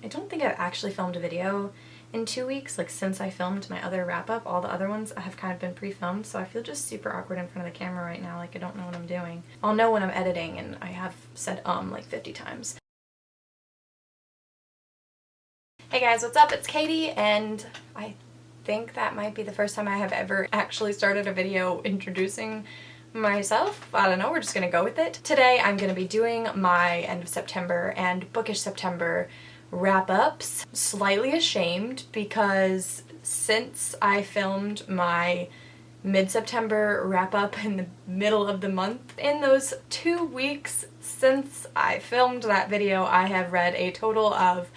I don't think I've actually filmed a video in 2 weeks, like since I filmed my other wrap-up. All the other ones have kind of been pre-filmed, so I feel just super awkward in front of the camera right now, like I don't know what I'm doing. I'll know when I'm editing, and I have said like 50 times. Hey guys, what's up? It's Katie, and I think that might be the first time I have ever actually started a video introducing myself. I don't know, we're just gonna go with it. Today I'm gonna be doing my end of September and Bookish September wrap-ups. Slightly ashamed because since I filmed my mid-September wrap-up in the middle of the month, in those 2 weeks since I filmed that video, I have read a total of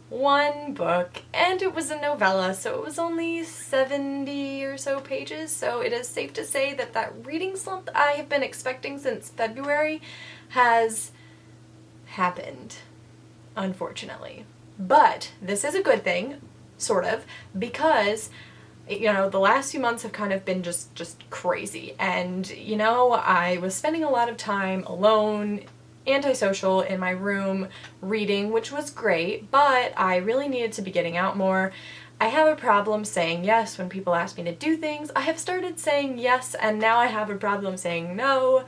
1 book, and it was a novella, so it was only 70 or so pages, so it is safe to say that that reading slump I have been expecting since February has happened, unfortunately. But this is a good thing, sort of, because you know, the last few months have kind of been just crazy, and you know, I was spending a lot of time alone, antisocial, in my room reading, which was great, but I really needed to be getting out more. I have a problem saying yes when people ask me to do things. I have started saying yes, and now I have a problem saying no.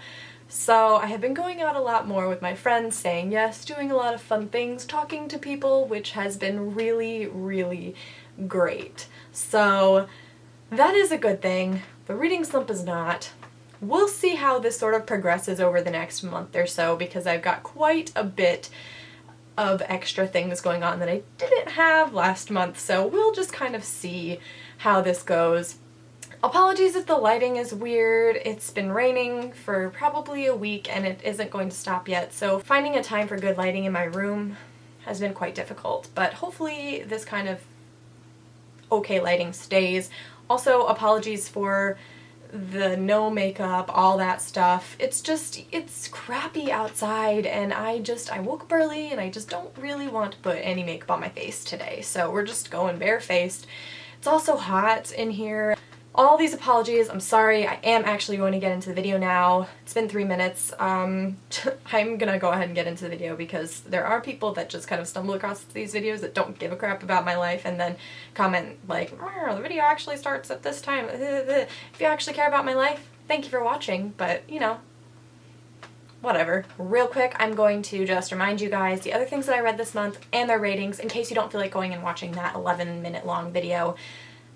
So I have been going out a lot more with my friends, saying yes, doing a lot of fun things, talking to people, which has been really, really great. So that is a good thing. The reading slump is not. We'll see how this sort of progresses over the next month or so, because I've got quite a bit of extra things going on that I didn't have last month, so we'll just kind of see how this goes. Apologies if the lighting is weird. It's been raining for probably a week and it isn't going to stop yet, so finding a time for good lighting in my room has been quite difficult, but hopefully this kind of okay lighting stays. Also, apologies for the no makeup, all that stuff. It's crappy outside, and I woke up early and I just don't really want to put any makeup on my face today, so we're just going barefaced. It's also hot in here. All these apologies, I'm sorry. I am actually going to get into the video now. It's been 3 minutes. I'm gonna go ahead and get into the video because there are people that just kind of stumble across these videos that don't give a crap about my life and then comment like, the video actually starts at this time. If you actually care about my life, thank you for watching, but you know, whatever. Real quick, I'm going to just remind you guys the other things that I read this month and their ratings in case you don't feel like going and watching that 11-minute long video.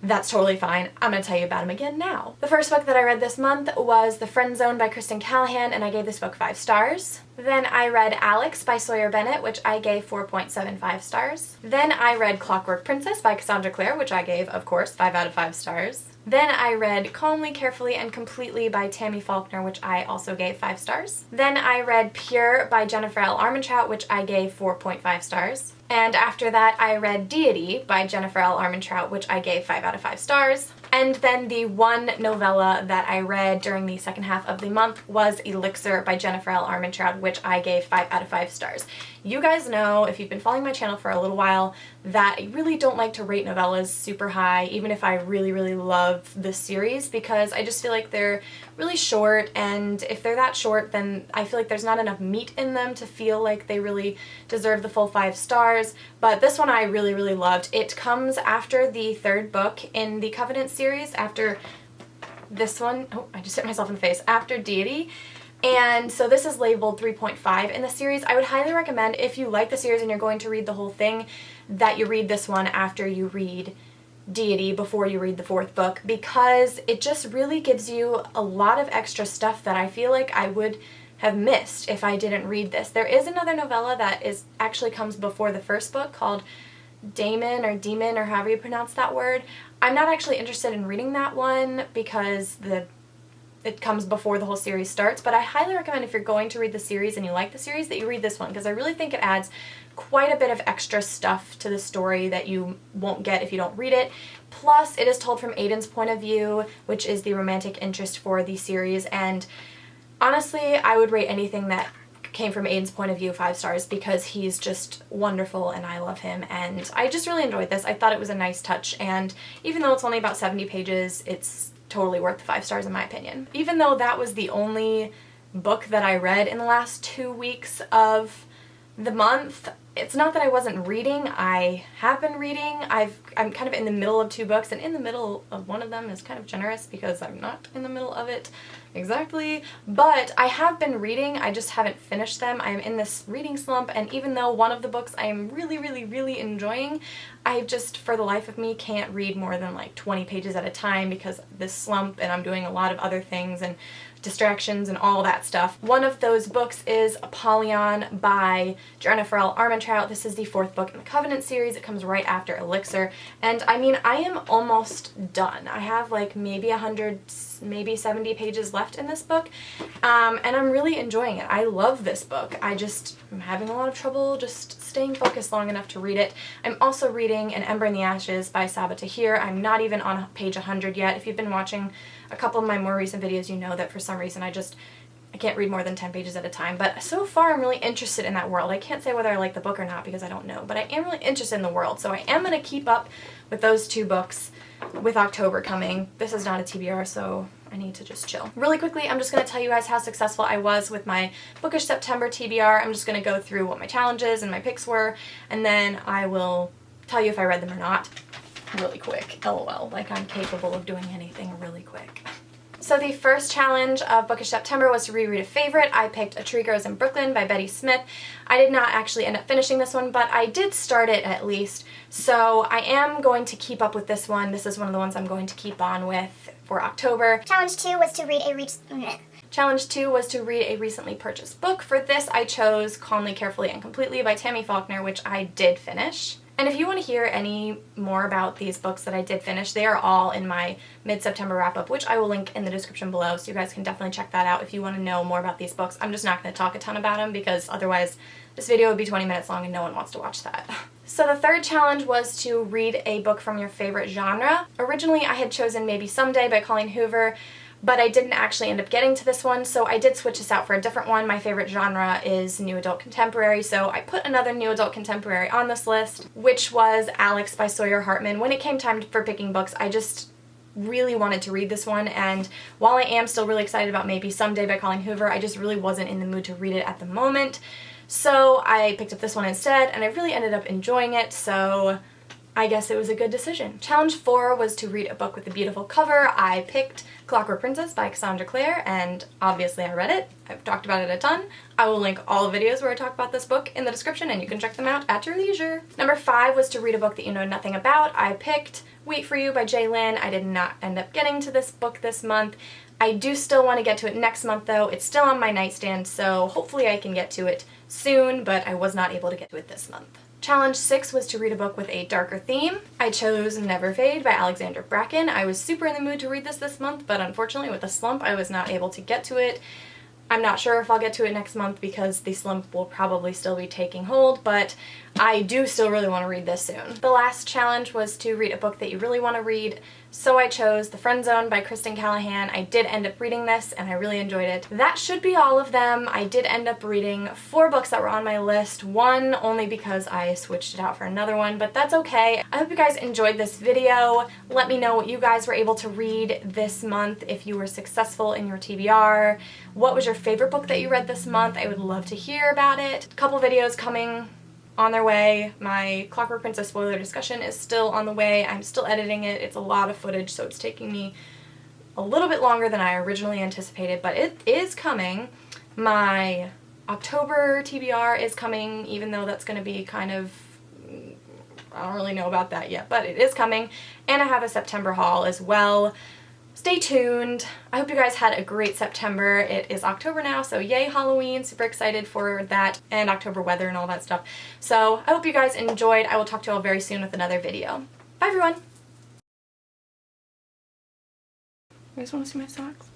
That's totally fine. I'm going to tell you about them again now. The first book that I read this month was The Friend Zone by Kristen Callahan, and I gave this book 5 stars. Then I read Alex by Sawyer Bennett, which I gave 4.75 stars. Then I read Clockwork Princess by Cassandra Clare, which I gave, of course, 5 out of 5 stars. Then I read Calmly, Carefully, and Completely by Tammy Faulkner, which I also gave 5 stars. Then I read Pure by Jennifer L. Armentrout, which I gave 4.5 stars. And after that, I read Deity by Jennifer L. Armentrout, which I gave 5 out of 5 stars. And then the one novella that I read during the second half of the month was Elixir by Jennifer L. Armentrout, which I gave 5 out of 5 stars. You guys know, if you've been following my channel for a little while, that I really don't like to rate novellas super high, even if I really, really love the series, because I just feel like they're really short, and if they're that short, then I feel like there's not enough meat in them to feel like they really deserve the full 5 stars. But this one I really, really loved. It comes after the 3rd book in the Covenant series, after this one. Oh, I just hit myself in the face. After Deity. And so this is labeled 3.5 in the series. I would highly recommend, if you like the series and you're going to read the whole thing, that you read this one after you read Deity, before you read the 4th book, because it just really gives you a lot of extra stuff that I feel like I would have missed if I didn't read this. There is another novella that actually comes before the 1st book called Demon, or however you pronounce that word. I'm not actually interested in reading that one because it comes before the whole series starts, but I highly recommend, if you're going to read the series and you like the series, that you read this one, because I really think it adds quite a bit of extra stuff to the story that you won't get if you don't read it. Plus, it is told from Aiden's point of view, which is the romantic interest for the series, and honestly, I would rate anything that came from Aiden's point of view 5 stars, because he's just wonderful and I love him, and I just really enjoyed this. I thought it was a nice touch, and even though it's only about 70 pages, it's totally worth the 5 stars in my opinion. Even though that was the only book that I read in the last 2 weeks of the month, it's not that I wasn't reading. I have been reading. I'm kind of in the middle of 2 books, and in the middle of one of them is kind of generous because I'm not in the middle of it exactly. But I have been reading. I just haven't finished them. I'm in this reading slump, and even though one of the books I am really enjoying, I just, for the life of me, can't read more than like 20 pages at a time because this slump, and I'm doing a lot of other things and distractions and all that stuff. One of those books is Apollyon by Jennifer L. Armentrout. This is the 4th book in the Covenant series. It comes right after Elixir, and I mean, I am almost done. I have like maybe 100, maybe 70 pages left in this book, and I'm really enjoying it. I love this book. I'm having a lot of trouble just staying focused long enough to read it. I'm also reading An Ember in the Ashes by Saba Tahir. I'm not even on page 100 yet. If you've been watching a couple of my more recent videos, you know that for some reason I can't read more than 10 pages at a time, but so far I'm really interested in that world. I can't say whether I like the book or not because I don't know, but I am really interested in the world, so I am going to keep up with those 2 books with October coming. This is not a TBR, so I need to just chill. Really quickly, I'm just going to tell you guys how successful I was with my Bookish September TBR. I'm just going to go through what my challenges and my picks were, and then I will tell you if I read them or not really quick. LOL, like I'm capable of doing anything really quick. So the first challenge of Bookish September was to reread a favorite. I picked A Tree Grows in Brooklyn by Betty Smith. I did not actually end up finishing this one, but I did start it at least. So I am going to keep up with this one. This is one of the ones I'm going to keep on with for October. Challenge 2 was to read a recently purchased book. For this, I chose Calmly, Carefully, and Completely by Tammy Faulkner, which I did finish. And if you want to hear any more about these books that I did finish, they are all in my mid-September wrap-up, which I will link in the description below, so you guys can definitely check that out if you want to know more about these books. I'm just not going to talk a ton about them because otherwise this video would be 20 minutes long and no one wants to watch that. So the third challenge was to read a book from your favorite genre. Originally I had chosen Maybe Someday by Colleen Hoover, but I didn't actually end up getting to this one, so I did switch this out for a different one. My favorite genre is New Adult Contemporary, so I put another New Adult Contemporary on this list, which was Alex by Sawyer Hartman. When it came time for picking books, I just really wanted to read this one, and while I am still really excited about Maybe Someday by Colleen Hoover, I just really wasn't in the mood to read it at the moment. So I picked up this one instead, and I really ended up enjoying it, so I guess it was a good decision. Challenge 4 was to read a book with a beautiful cover. I picked Clockwork Princess by Cassandra Clare, and obviously I read it. I've talked about it a ton. I will link all the videos where I talk about this book in the description, and you can check them out at your leisure. Number 5 was to read a book that you know nothing about. I picked Wait for You by Jay Lynn. I did not end up getting to this book this month. I do still want to get to it next month though. It's still on my nightstand, so hopefully I can get to it soon, but I was not able to get to it this month. Challenge 6 was to read a book with a darker theme. I chose Never Fade by Alexandra Bracken. I was super in the mood to read this month, but unfortunately with the slump I was not able to get to it. I'm not sure if I'll get to it next month because the slump will probably still be taking hold, but I do still really want to read this soon. The last challenge was to read a book that you really want to read, so I chose The Friend Zone by Kristen Callahan. I did end up reading this and I really enjoyed it. That should be all of them. I did end up reading 4 books that were on my list, one only because I switched it out for another one, but that's okay. I hope you guys enjoyed this video. Let me know what you guys were able to read this month, if you were successful in your TBR. What was your favorite book that you read this month? I would love to hear about it. A couple videos coming on their way. My Clockwork Princess spoiler discussion is still on the way. I'm still editing it. It's a lot of footage, so it's taking me a little bit longer than I originally anticipated, but it is coming. My October TBR is coming, even though that's going to be kind of, I don't really know about that yet, but it is coming. And I have a September haul as well. Stay tuned. I hope you guys had a great September. It is October now, so yay Halloween. Super excited for that and October weather and all that stuff. So I hope you guys enjoyed. I will talk to you all very soon with another video. Bye everyone. You guys want to see my socks?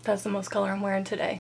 That's the most color I'm wearing today.